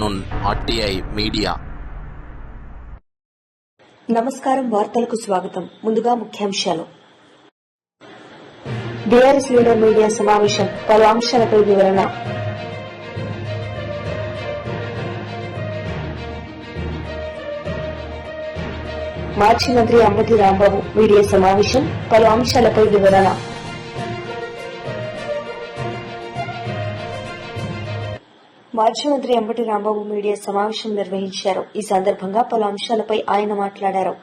కానూన్ RTI media. నమస్కారం. వార్తలకు స్వాగతం. ముందుగా ముఖ్యాంశాలు. బీఆర్ఎస్ లీడర్ మీడియా సమావేశం, పలు అంశాలపై వివరణ. మాజీ మంత్రి అంబటి రాంబాబు మీడియా సమావేశం, పలు అంశాలపై వివరణ. మాజీ మంత్రి అంబటి రాంబాబు మీడియా సమావేశం నిర్వహించారు. ఈ సందర్భంగా పలు అంశాలపై ఆయన మాట్లాడారు.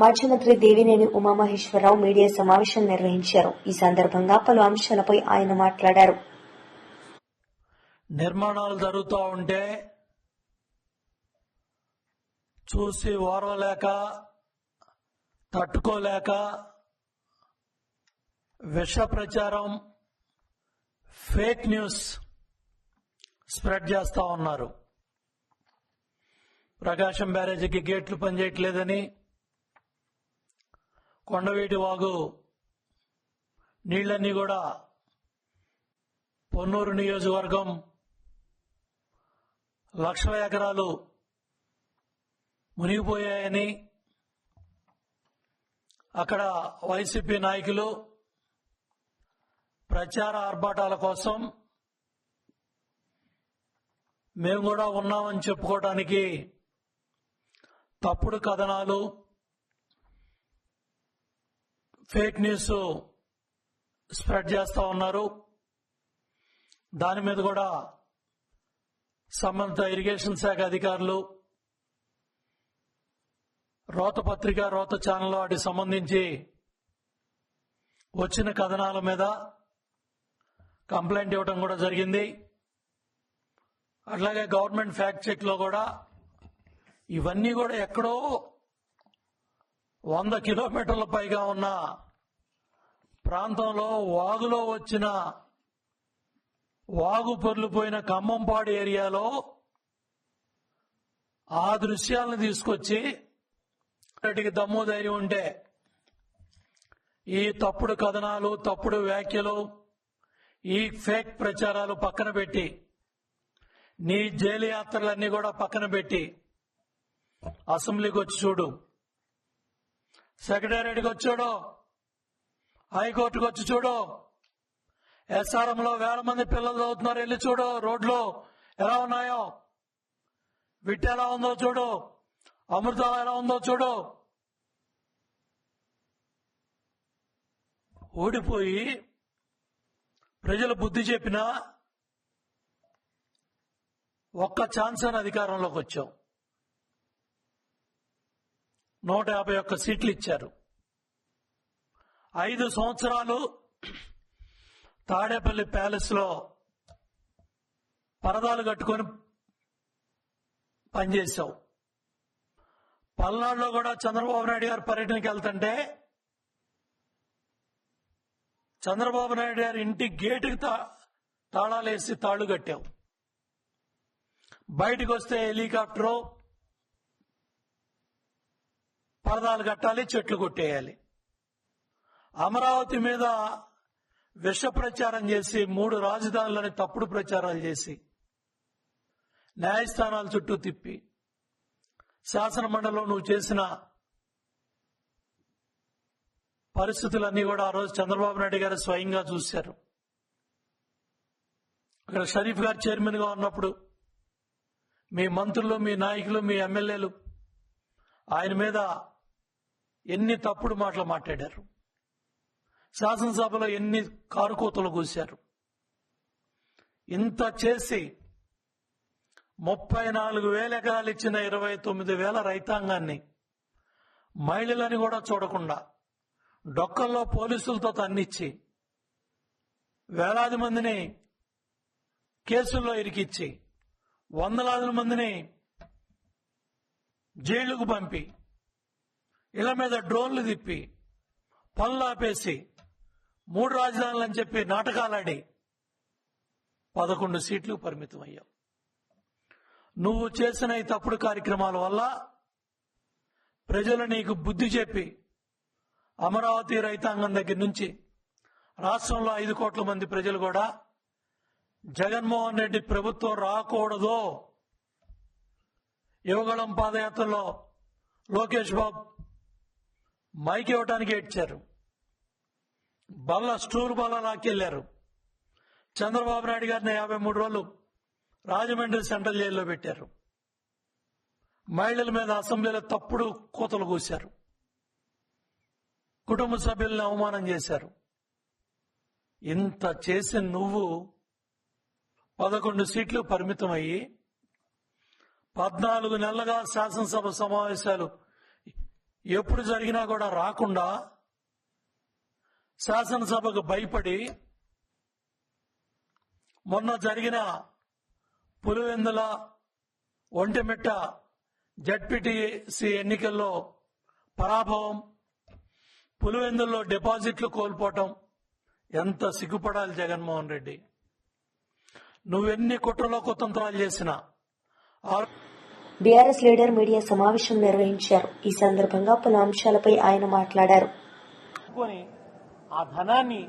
మాజీ మంత్రి దేవినేని ఉమామహేశ్వరరావు మీడియా సమావేశం నిర్వహించారు. ఈ సందర్భంగా పలు అంశాలపై ఆయన మాట్లాడారు. నిర్మాణాలు జరుగుతూ ఉంటే చూసి ఓర్వలేక తట్టుకోలేక విష ప్రచారం, ఫేక్ న్యూస్ స్ప్రెడ్ చేస్తా ఉన్నారు. ప్రకాశం బ్యారేజీకి గేట్లు పనిచేయట్లేదని, కొండవీటి వాగు నీళ్లన్నీ కూడా పొన్నూరు నియోజకవర్గం లక్షల ఎకరాలు మునిగిపోయాయని అక్కడ వైసీపీ నాయకులు ప్రచార ఆర్భాటాల కోసం మేము కూడా ఉన్నామని చెప్పుకోవడానికి తప్పుడు కథనాలు, ఫేక్ న్యూస్ స్ప్రెడ్ చేస్తా ఉన్నారు. దాని మీద కూడా సంబంధిత ఇరిగేషన్ శాఖ అధికారులు రోత పత్రిక, రోత ఛానల్ వాటికి సంబంధించి వచ్చిన కథనాల మీద కంప్లైంట్ ఇవ్వడం కూడా జరిగింది. అట్లాగే గవర్నమెంట్ ఫ్యాక్ట్ చెక్ లో కూడా ఇవన్నీ కూడా ఎక్కడో 100 కిలోమీటర్ల పైగా ఉన్న ప్రాంతంలో వాగులో వచ్చిన వాగు పొర్లిపోయిన ఖమ్మంపాడు ఏరియాలో ఆ దృశ్యాలను తీసుకొచ్చి వాటికి దమ్ము ధైర్యం ఉంటే ఈ తప్పుడు కథనాలు, తప్పుడు వ్యాఖ్యలు, ఈ ఫేక్ ప్రచారాలు పక్కన పెట్టి, నీ జైలు యాత్రలన్నీ కూడా పక్కన పెట్టి అసెంబ్లీకి వచ్చి చూడు, సెక్రటేరియట్కి వచ్చి చూడు, హైకోర్టుకు వచ్చి చూడు, ఎస్ఆర్ఎంలో వేల మంది పిల్లలు చదువుతున్నారు, వెళ్ళి చూడు, రోడ్లు ఎలా ఉన్నాయో, విట్ ఎలా ఉందో చూడు, అమృతం ఎలా ఉందో చూడు. ఓడిపోయి ప్రజలు బుద్ధి చెప్పినా ఒక్క ఛాన్స్ అని అధికారంలోకి వచ్చాం. 151 సీట్లు ఇచ్చారు. 5 సంవత్సరాలు తాడేపల్లి ప్యాలెస్ లో పరదాలు కట్టుకొని పనిచేశావు. పల్నాడులో కూడా చంద్రబాబు నాయుడు గారు పర్యటనకి వెళ్తుంటే చంద్రబాబు నాయుడు గారి ఇంటి గేటుకి తాళాలేసి తాళ్లు కట్టావు. బయటకు వస్తే హెలికాప్టరు, పరదాలు కట్టాలి, చెట్లు కొట్టేయాలి. అమరావతి మీద విష ప్రచారం చేసి 3 రాజధానులని తప్పుడు ప్రచారాలు చేసి న్యాయస్థానాల చుట్టూ తిప్పి శాసన మండలిలో నువ్వు చేసిన పరిస్థితులన్నీ కూడా ఆ రోజు చంద్రబాబు నాయుడు గారు స్వయంగా చూశారు. అక్కడ షరీఫ్ గారు చైర్మన్ గా ఉన్నప్పుడు మీ మంత్రులు, మీ నాయకులు, మీ ఎమ్మెల్యేలు ఆయన మీద ఎన్ని తప్పుడు మాటలు మాట్లాడారు. శాసనసభలో ఎన్ని కారుకూతలు కూశారు. ఇంత చేసి 34,000 ఎకరాలు ఇచ్చిన 29,000 రైతాంగాన్ని, మహిళలని కూడా చూడకుండా డొక్కల్లో పోలీసులతో తన్నిచ్చి వేలాది మందిని కేసుల్లో ఇరికిచ్చి వందలాది మందిని జైళ్లకు పంపి ఇళ్ల మీద డ్రోన్లు తిప్పి పనులు ఆపేసి 3 రాజధానులు అని చెప్పి నాటకాలాడి 11 సీట్లు పరిమితం అయ్యావు. నువ్వు చేసిన ఈ తప్పుడు కార్యక్రమాల వల్ల ప్రజలు నీకు బుద్ధి చెప్పి అమరావతి రైతాంగం దగ్గర నుంచి రాష్ట్రంలో 5 కోట్ల మంది ప్రజలు కూడా జగన్మోహన్ రెడ్డి ప్రభుత్వం రాకూడదు. యువగళం పాదయాత్రలో లోకేష్ బాబు మైక్ ఇవ్వడానికి ఏడ్చారు. స్టూర్ బల్ల లాక్కెళ్లారు. చంద్రబాబు నాయుడు గారిని 53 రోజులు రాజమండ్రి సెంట్రల్ జైల్లో పెట్టారు. మహిళల మీద అసెంబ్లీలో తప్పుడు కూతలు కూశారు. కుటుంబ సభ్యులను అవమానం చేశారు. ఇంత చేసి నువ్వు 11 సీట్లు పరిమితం అయ్యి 14 నెలలుగా శాసనసభ సమావేశాలు ఎప్పుడు జరిగినా కూడా రాకుండా శాసనసభకు భయపడి మొన్న జరిగిన పులివెందుల ఒంటిమిట్ట జడ్పీటీసీ ఎన్నికల్లో పరాభవం, పులివెందుల్లో డిపాజిట్లు కోల్పోవటం ఎంత సిగ్గుపడాలి జగన్మోహన్ రెడ్డి. నువ్వెన్ని కుట్రలో కుతంత్రాలు చేసినా బీఆర్ఎస్ లీడర్ మీడియా సమావేశం నిర్వహించారు. ఈ సందర్భంగా పలు అంశాలపై ఆయన మాట్లాడారు. ఆ ధనాన్ని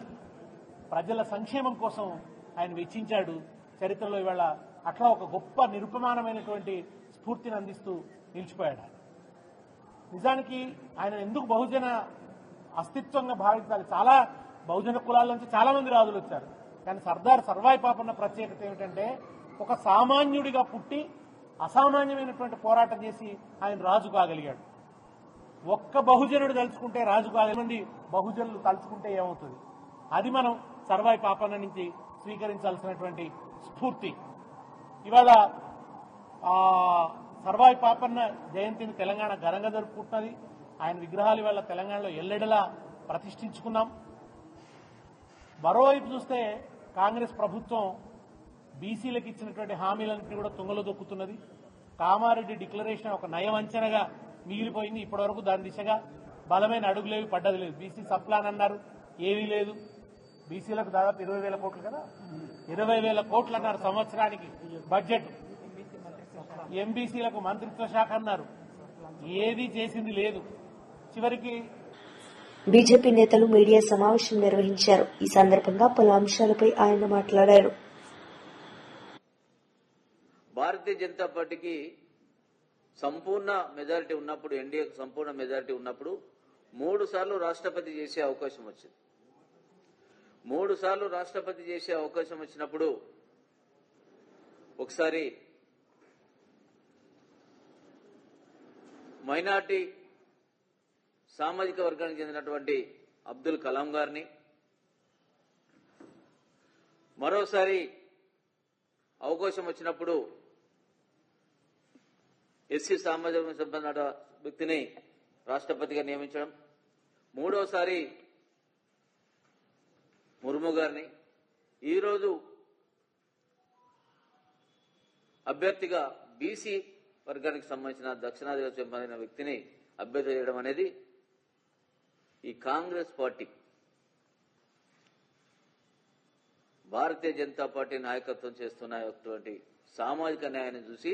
ప్రజల సంక్షేమం కోసం ఆయన వెచ్చించాడు. చరిత్రలో ఇవాళ అట్లా ఒక గొప్ప నిరుపమానమైనటువంటి స్ఫూర్తిని అందిస్తూ నిలిచిపోయాడు. నిజానికి ఆయన ఎందుకు బహుజన అస్తిత్వంగా భావించాలి? చాలా బహుజన కులాల నుంచి చాలా మంది రాజులు వచ్చారు. కానీ సర్దార్ సర్వాయి పాపన్న ప్రత్యేకత ఏమిటంటే ఒక సామాన్యుడిగా పుట్టి అసామాన్యమైనటువంటి పోరాటం చేసి ఆయన రాజు కాగలిగాడు. ఒక్క బహుజనుడు తలుచుకుంటే రాజు కాగలిమంది బహుజనులు తలుచుకుంటే ఏమవుతుంది? అది మనం సర్వాయి పాపన్న నుంచి స్వీకరించాల్సినటువంటి స్ఫూర్తి. ఇవాళ సర్వాయి పాపన్న జయంతిని తెలంగాణ ఘనంగా జరుపుకుంటున్నది. ఆయన విగ్రహాలు ఇవాళ తెలంగాణలో ఎల్లెడలా ప్రతిష్ఠించుకున్నాం. మరోవైపు చూస్తే కాంగ్రెస్ ప్రభుత్వం బీసీలకు ఇచ్చినటువంటి హామీలన్నింటినీ కూడా తుంగలో దొక్కుతున్నది. కామారెడ్డి డిక్లరేషన్ ఒక నయవంచనగా మిగిలిపోయింది. ఇప్పటివరకు దాని దిశగా బలమైన అడుగులేవి పడ్డది లేదు. బీసీ సబ్ ప్లాన్ అన్నారు, ఏమీ లేదు. బీసీలకు దాదాపు 20,000 కోట్లు కదా, 20,000 కోట్లు అన్నారు సంవత్సరానికి బడ్జెట్. ఎంబీసీలకు మంత్రిత్వ శాఖ అన్నారు, ఏది చేసింది లేదు. చివరికి బీజేపీ నేతలు మీడియా సమావేశం నిర్వహించారు. ఈ సందర్భంగా పలు అంశాలపై ఆయన మాట్లాడారు. భారతీయ జనతా పార్టీకి సంపూర్ణ మెజారిటీ ఉన్నప్పుడు, ఎన్డీఏకు సంపూర్ణ మెజారిటీ ఉన్నప్పుడు 3 సార్లు రాష్ట్రపతి చేసే అవకాశం వచ్చింది. 3 సార్లు రాష్ట్రపతి చేసే అవకాశం వచ్చినప్పుడు ఒకసారి మైనార్టీ సామాజిక వర్గానికి చెందినటువంటి అబ్దుల్ కలాం గారిని, మరోసారి అవకాశం వచ్చినప్పుడు ఎస్సీ సామాజిక సంబంధ వ్యక్తిని రాష్ట్రపతిగా నియమించడం, మూడోసారి ముర్ము గారిని, ఈరోజు అభ్యర్థిగా బీసీ వర్గానికి సంబంధించిన దక్షిణాదికి సంబంధించిన వ్యక్తిని అభ్యర్థి చేయడం అనేది ఈ కాంగ్రెస్ పార్టీ, భారతీయ జనతా పార్టీ నాయకత్వం చేస్తున్నటువంటి సామాజిక న్యాయాన్ని చూసి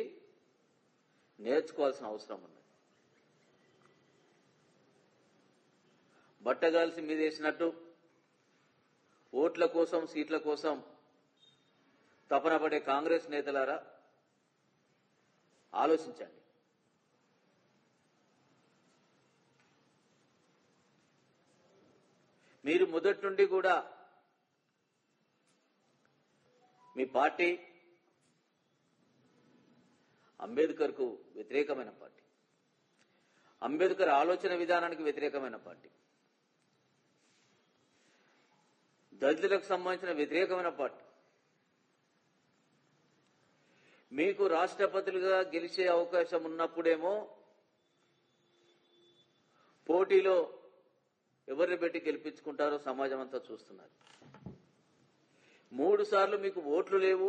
నేర్చుకోవాల్సిన అవసరం ఉంది. బట్టగాల్సి మీదేసినట్టు ఓట్ల కోసం, సీట్ల కోసం తపన పడే కాంగ్రెస్ నేతలారా ఆలోచించండి. మీరు మొదటి నుండి కూడా మీ పార్టీ అంబేద్కర్కు వ్యతిరేకమైన పార్టీ, అంబేద్కర్ ఆలోచన విధానానికి వ్యతిరేకమైన పార్టీ, దళితులకు సంబంధించిన వ్యతిరేకమైన పార్టీ. మీకు రాష్ట్రపతులుగా గెలిచే అవకాశం ఉన్నప్పుడేమో పోటీలో ఎవరిని పెట్టి గెలిపించుకుంటారో సమాజం అంతా చూస్తున్నారు. 3 సార్లు మీకు ఓట్లు లేవు,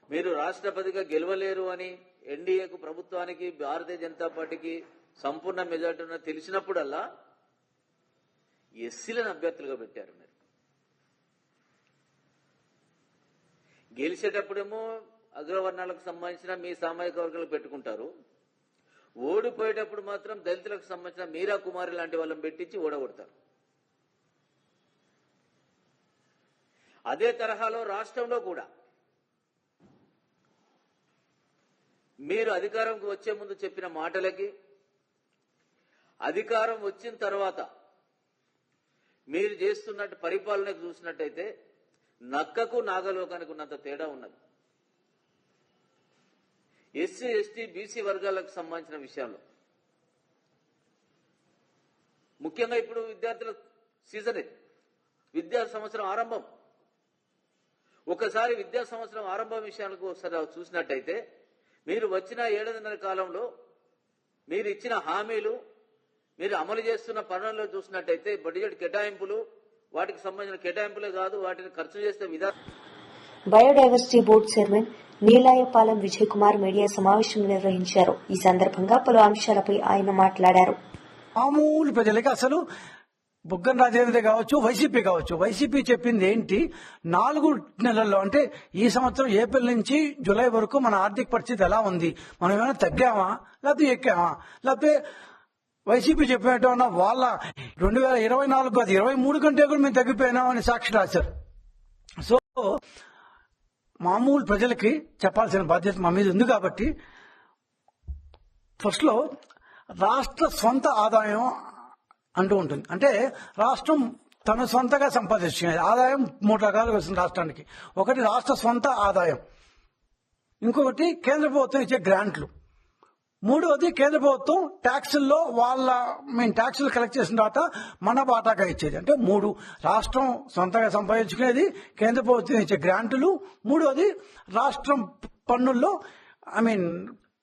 మీరు రాష్ట్రపతిగా గెలవలేరు అని ఎన్డీఏకు, ప్రభుత్వానికి, భారతీయ జనతా పార్టీకి సంపూర్ణ మెజార్టీ ఉన్న తెలిసినప్పుడల్లా ఎస్సీలను అభ్యర్థులుగా పెట్టారు. మీరు గెలిచేటప్పుడేమో అగ్రవర్ణాలకు సంబంధించిన మీ సామాజిక వర్గాలకు పెట్టుకుంటారు, ఓడిపోయేటప్పుడు మాత్రం దళితులకు సంబంధించిన మీరా కుమారి లాంటి వాళ్ళని పెట్టించి ఓడగొడతారు. అదే తరహాలో రాష్ట్రంలో కూడా మీరు అధికారంకి వచ్చే ముందు చెప్పిన మాటలకి, అధికారం వచ్చిన తర్వాత మీరు చేస్తున్నట్టు పరిపాలనకు చూసినట్టయితే నక్కకు నాగలోకానికి ఉన్నంత తేడా ఉన్నది. ఎస్సీ, ఎస్టీ, బీసీ వర్గాలకు సంబంధించిన విషయంలో ముఖ్యంగా ఇప్పుడు విద్యార్థుల సీజన్, విద్యా సంవత్సరం ఆరంభం. ఒకసారి విద్యా సంవత్సరం ఆరంభం విషయానికి ఒకసారి చూసినట్టయితే మీరు వచ్చిన 7.5 కాలంలో మీరు ఇచ్చిన హామీలు, మీరు అమలు చేస్తున్న పనుల్లో చూసినట్టయితే బడ్జెట్ కేటాయింపులు, వాటికి సంబంధించిన కేటాయింపులే కాదు, వాటిని ఖర్చు చేసే విధానం. Biodiversity board chairman Neelayapalem Vijay Kumar media సమావేశం నిర్వహించారు. ఈ సందర్భంగా పలు అంశాలపై ఆయన మాట్లాడారు. మామూలు ప్రజలకి అసలు బుగ్గన రాజేంద్ర కావచ్చు, వైసీపీ చెప్పింది ఏంటి, 4 నెలల్లో అంటే ఈ సంవత్సరం ఏప్రిల్ నుంచి జూలై వరకు మన ఆర్థిక పరిస్థితి ఎలా ఉంది, మనం ఏమైనా తగ్గామా లేకపోతే ఎక్కామా, లేకపోతే వైసీపీ చెప్పినట్టు వాళ్ళ 2024 కాదు 23 కంటే కూడా మేము తగ్గిపోయినామని సాక్షి రాశారు. సో మామూలు ప్రజలకి చెప్పాల్సిన బాధ్యత మా మీద ఉంది. కాబట్టి ఫస్ట్ లో రాష్ట్ర స్వంత ఆదాయం అంటూ ఉంటుంది. అంటే రాష్ట్రం తన సొంతగా సంపాదించుకునేది ఆదాయం 3 రకాలుగా వస్తుంది రాష్ట్రానికి. ఒకటి రాష్ట్ర స్వంత ఆదాయం, ఇంకొకటి కేంద్ర ప్రభుత్వం ఇచ్చే గ్రాంట్లు, మూడవది కేంద్ర ప్రభుత్వం ట్యాక్సుల్లో ట్యాక్సులు కలెక్ట్ చేసిన తర్వాత మన బాటాగా ఇచ్చేది. అంటే 3 రాష్ట్రం సొంతంగా సంపాదించుకునేది, కేంద్ర ప్రభుత్వం ఇచ్చే గ్రాంటులు, మూడవది రాష్ట్రం పన్నుల్లో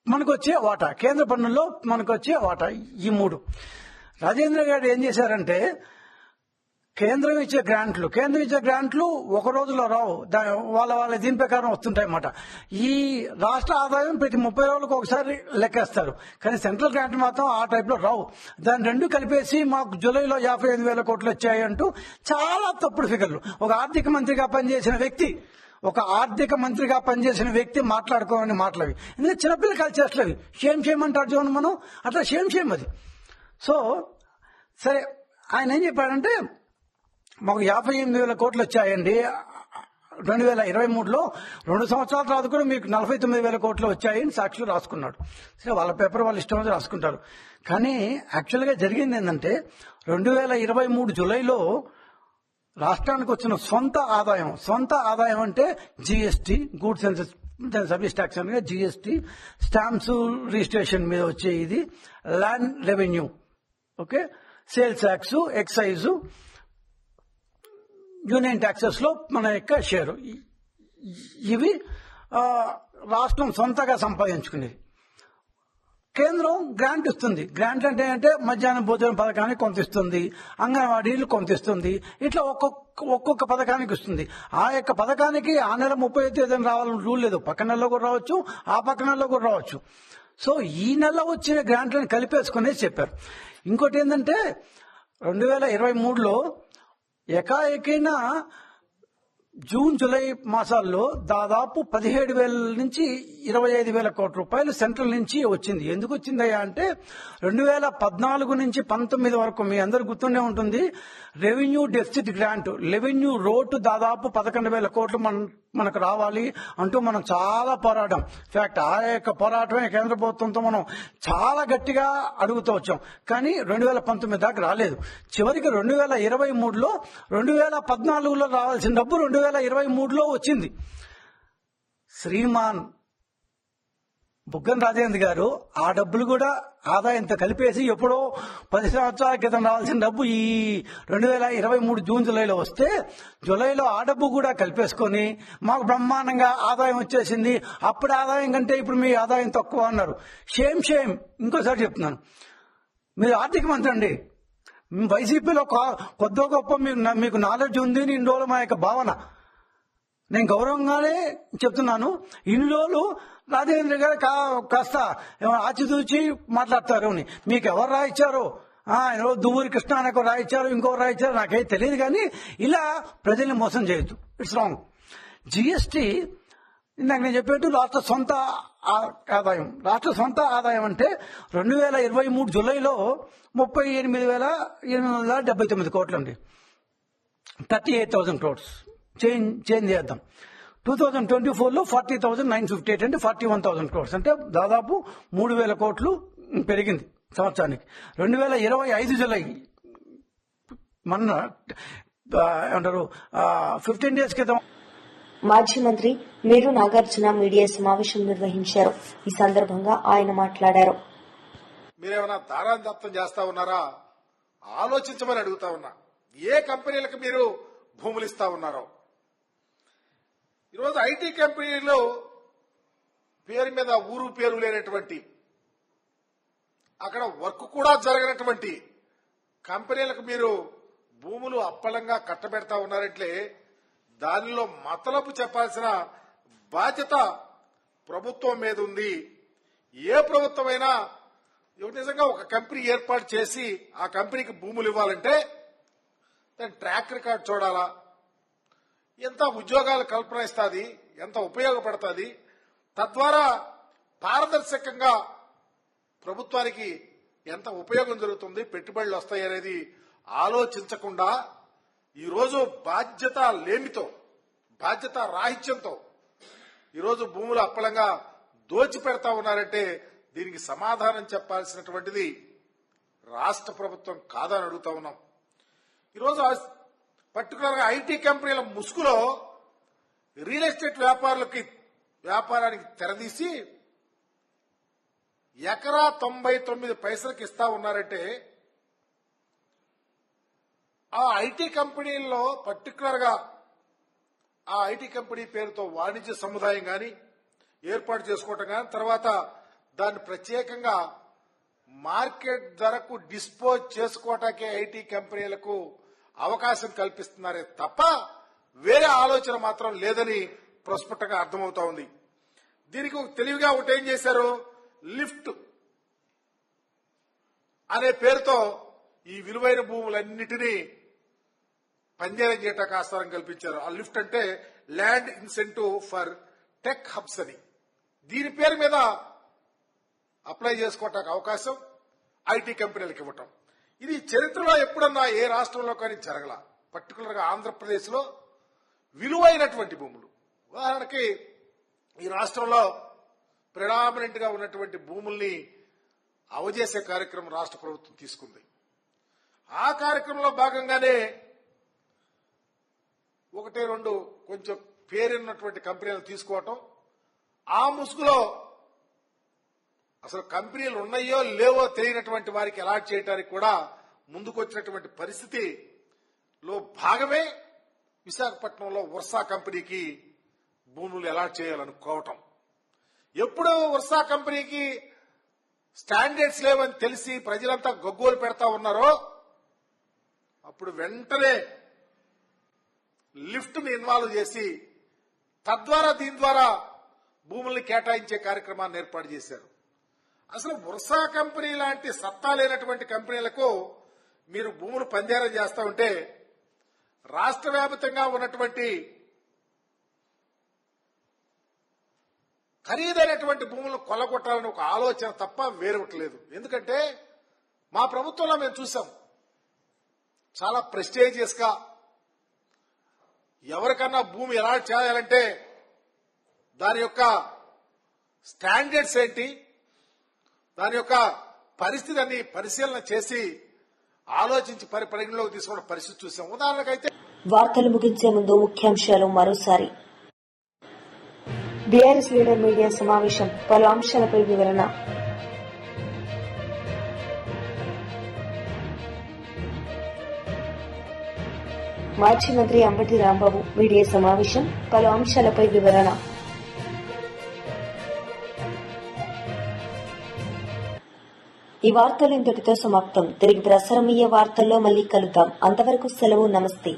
మనకు వచ్చే వాటా, కేంద్ర పన్నుల్లో మనకు వచ్చే వాటా. ఈ 3 రాజేంద్ర గారు ఏం చేశారంటే కేంద్రం ఇచ్చే గ్రాంట్లు ఒక రోజులో రావు, వాళ్ళ దీని ప్రకారం వస్తుంటాయి అన్నమాట. ఈ రాష్ట్ర ఆదాయం ప్రతి 30 రోజులకు ఒకసారి లెక్కేస్తారు, కానీ సెంట్రల్ గ్రాంట్ మాత్రం ఆ టైప్ లో రావు. దాని 2 కలిపేసి మాకు జూలైలో 55,000 కోట్లు వచ్చాయి అంటూ చాలా తప్పుడు ఫిగర్లు. ఒక ఆర్థిక మంత్రిగా పనిచేసిన వ్యక్తి మాట్లాడుకోవాలని మాటలవి. ఎందుకంటే చిన్నపిల్లలు కలిసేట్లవి షేమ్ అంటారు చూడండి, మనం అట్లా షేమ్ అది. సో సరే, ఆయన ఏం చెప్పాడంటే మాకు 58,000 కోట్లు వచ్చాయండి 2023లో, 2 సంవత్సరాల తర్వాత కూడా మీకు 49,000 కోట్లు వచ్చాయని సాక్షులు రాసుకున్నాడు. సరే, వాళ్ళ పేపర్ వాళ్ళు ఇష్టం రాసుకుంటారు. కానీ యాక్చువల్గా జరిగింది ఏంటంటే 2023 జూలైలో రాష్ట్రానికి వచ్చిన సొంత ఆదాయం అంటే GST, goods and service tax అనగా జీఎస్టీ, స్టాంప్స్ రిజిస్ట్రేషన్ మీద వచ్చే ఇది, land revenue, okay, sales tax, excise, union taxes లో మన యొక్క షేరు, ఇవి రాష్ట్రం సొంతగా సంపాదించుకునేది. కేంద్రం గ్రాంట్ ఇస్తుంది. గ్రాంట్ అంటే మధ్యాహ్న భోజన పథకానికి కొంత ఇస్తుంది, అంగన్వాడీలు కొంత ఇస్తుంది, ఇట్లా ఒక్కొక్క పథకానికి ఇస్తుంది. ఆ యొక్క పథకానికి ఆ నెల 30వ తేదీన రావాలని రూల్ లేదు. పక్క నెలలో కూడా రావచ్చు, ఆ పక్క నెలలో కూడా రావచ్చు. సో ఈ నెల వచ్చిన గ్రాంట్లను కలిపేసుకునేసి చెప్పారు. ఇంకోటి ఏంటంటే 2023లో ఏకాఏకైన జూన్ జూలై మాసాల్లో దాదాపు 17,000 నుంచి 25,000 కోట్ల రూపాయలు సెంట్రల్ నుంచి వచ్చింది. ఎందుకు వచ్చిందయ్యా అంటే 2014 నుంచి 19 వరకు మీ అందరు గుర్తుండే ఉంటుంది, revenue deficit grant, revenue road దాదాపు 11,000 కోట్లు మనకు రావాలి అంటూ మనం చాలా పోరాటం. ఇన్ఫాక్ట్ ఆ యొక్క పోరాటమే కేంద్ర ప్రభుత్వంతో మనం చాలా గట్టిగా అడుగుతూ వచ్చాం. కానీ 2019 దాకా రాలేదు. చివరికి 2023లో 2014లో రావాల్సిన డబ్బు 2023లో వచ్చింది. శ్రీమాన్ బుగ్గన రాజేంద్ర గారు ఆ డబ్బులు కూడా ఆదాయంతో కలిపేసి ఎప్పుడో 10 సంవత్సరాల క్రితం రావాల్సిన డబ్బు ఈ 2023 జూన్ జూలైలో వస్తే, జూలైలో ఆ డబ్బు కూడా కలిపేసుకొని మాకు బ్రహ్మాండంగా ఆదాయం వచ్చేసింది, అప్పుడు ఆదాయం కంటే ఇప్పుడు మీ ఆదాయం తక్కువ అన్నారు. షేమ్. ఇంకోసారి చెప్తున్నాను, మీరు ఆర్థిక మంత్రి అండి, వైసీపీలో కొద్ది గొప్ప మీకు నాలెడ్జ్ ఉంది ఇన్ని రోజులు మా యొక్క భావన. నేను గౌరవంగానే చెప్తున్నాను. ఇన్ని రోజులు రాజేంద్ర గారు కాస్త ఆచితూచి మాట్లాడతారు అని మీకు ఎవరు రాయిచ్చారో, దువ్వూరి కృష్ణ అనే రాయిచ్చారు, ఇంకొకరు రాయిచ్చారు, నాకేం తెలియదు. కానీ ఇలా ప్రజల్ని మోసం చేయొద్దు, ఇట్స్ రాంగ్. జీఎస్టీ ఇందాక నేను చెప్పేట్టు రాష్ట్ర సొంత ఆదాయం అంటే 2023 జూలైలో 38,879 కోట్లు అండి, 38,000 crores. చేంజ్ చేద్దాం. 2024లో 40,958 అంటే 41,000 crores, అంటే దాదాపు 3,000 కోట్లు పెరిగింది సంవత్సరానికి. 2025 జూలై మొన్న ఏమంటారు 15 days క్రితం మాజీ మంత్రి మేరు నాగార్జున మీడియా సమావేశం నిర్వహించారు. ఈ సందర్భంగా ఆయన మాట్లాడారు. మీరేమైనా దారాదత్తం చేస్తా ఉన్నారా ఆలోచించమని అడుగుతా ఉన్నా. ఏ కంపెనీలకు మీరు భూములు ఇస్తా ఉన్నారో. ఈరోజు ఐటీ కంపెనీలు పేరు మీద ఊరు పేరు లేనటువంటి అక్కడ వర్క్ కూడా జరగనటువంటి కంపెనీలకు మీరు భూములు అప్పలంగా కట్టబెడతా ఉన్నారంటే దానిలో మతలబు చెప్పాల్సిన బాధ్యత ప్రభుత్వం మీద ఉంది. ఏ ప్రభుత్వమైనా నిజంగా ఒక కంపెనీ ఏర్పాటు చేసి ఆ కంపెనీకి భూములు ఇవ్వాలంటే దాని ట్రాక్ రికార్డ్ చూడాలా, ఎంత ఉద్యోగాలు కల్పన ఇస్తుంది, ఎంత ఉపయోగపడుతుంది, తద్వారా పారదర్శకంగా ప్రభుత్వానికి ఎంత ఉపయోగం జరుగుతుంది, పెట్టుబడులు వస్తాయి అనేది ఆలోచించకుండా ఈరోజు బాధ్యత లేమితో, బాధ్యత రాహిత్యంతో ఈరోజు భూములు అప్పలంగా దోచిపెడతా ఉన్నారంటే దీనికి సమాధానం చెప్పాల్సినటువంటిది రాష్ట్ర ప్రభుత్వం కాదని అడుగుతా ఉన్నాం. ఈరోజు పర్టికులర్ గా ఐటీ కంపెనీల ముసుగులో రియల్ ఎస్టేట్ వ్యాపారానికి తెరదీసి ఎకరా 99 పైసలకు ఇస్తా ఉన్నారంటే ఆ ఐటీ కంపెనీల్లో పర్టికులర్ గా ఆ ఐటీ కంపెనీ పేరుతో వాణిజ్య సముదాయం గాని ఏర్పాటు చేసుకోవటం గాని తర్వాత దాన్ని ప్రత్యేకంగా మార్కెట్ ధరకు డిస్పోజ్ చేసుకోవటానికి ఐటీ కంపెనీలకు అవకాశం కల్పిస్తున్నారే తప్ప వేరే ఆలోచన మాత్రం లేదని ప్రస్ఫుటంగా అర్థమవుతా ఉంది. దీనికి తెలివిగా ఒకటి ఏం చేశారు, లిఫ్ట్ అనే పేరుతో ఈ విలువైన భూములన్నిటినీ పంజరం చేయటానికి ఆస్కారం కల్పించారు. ఆ లిఫ్ట్ అంటే land incentive for tech hubs అని, దీని పేరు మీద అప్లై చేసుకోవటానికి అవకాశం ఐటీ కంపెనీలకు ఇవ్వటం. ఇది చరిత్రలో ఎప్పుడన్నా ఏ రాష్ట్రంలో కానీ జరగల. పర్టికులర్ గా ఆంధ్రప్రదేశ్ లో విలువైనటువంటి భూములు, ఉదాహరణకి ఈ రాష్ట్రంలో ప్రిడామినెంట్ గా ఉన్నటువంటి భూముల్ని అవజేసే కార్యక్రమం రాష్ట్ర ప్రభుత్వం తీసుకుంది. ఆ కార్యక్రమంలో భాగంగానే 1-2 కొంచెం పేరున్నటువంటి కంపెనీలు తీసుకోవటం, ఆ ముసుగులో అసలు కంపెనీలు ఉన్నాయో లేవో తెలియనటువంటి వారికి అలాట్ చేయడానికి కూడా ముందుకొచ్చినటువంటి పరిస్థితిలో భాగమే విశాఖపట్నంలో వర్షా కంపెనీకి భూములు అలాట్ చేయాలనుకోవటం. ఎప్పుడు వర్షా కంపెనీకి స్టాండర్డ్స్ లేవని తెలిసి ప్రజలంతా గగ్గోలు పెడతా ఉన్నారో అప్పుడు వెంటనే లిఫ్ట్ ని ఇన్వాల్వ్ చేసి తద్వారా దీని ద్వారా భూముల్ని కేటాయించే కార్యక్రమాన్ని ఏర్పాటు చేశారు. అసలు వర్షా కంపెనీ లాంటి సత్తా లేనటువంటి కంపెనీలకు మీరు భూములు పంజారం చేస్తా ఉంటే రాష్ట్ర వ్యాప్తంగా ఉన్నటువంటి ఖరీదైనటువంటి భూములను కొల్లగొట్టాలని ఒక ఆలోచన తప్ప వేరొకటి లేదు. ఎందుకంటే మా ప్రభుత్వంలో మేము చూసాం, చాలా ప్రెస్టేజియస్ గా ఎవరికన్నా భూమి ఎలా చేయాలంటే దాని యొక్క స్టాండర్డ్స్ ఏంటి, దాని యొక్క పరిస్థితి అన్ని పరిశీలన చేసి ఆలోచించి పరిగణలోకి తీసుకున్న పరిస్థితి చూసాం. ఉదాహరణకైతే వార్తలు ముగించే ముందు ముఖ్యాంశాలు మరోసారి. బీఆర్ఎస్ లీడర్ మీడియా సమావేశం, పలు అంశాలపై వివరణ. మాజీ మంత్రి అంబటి రాంబాబు మీడియా సమావేశం, పలు అంశాలపై వివరణ. ఈ వార్తలు ఇంతటితో సమాప్తం. తిరిగి ప్రసారమయ్యే వార్తల్లో మళ్లీ కలుద్దాం. అంతవరకు సెలవు. నమస్తే.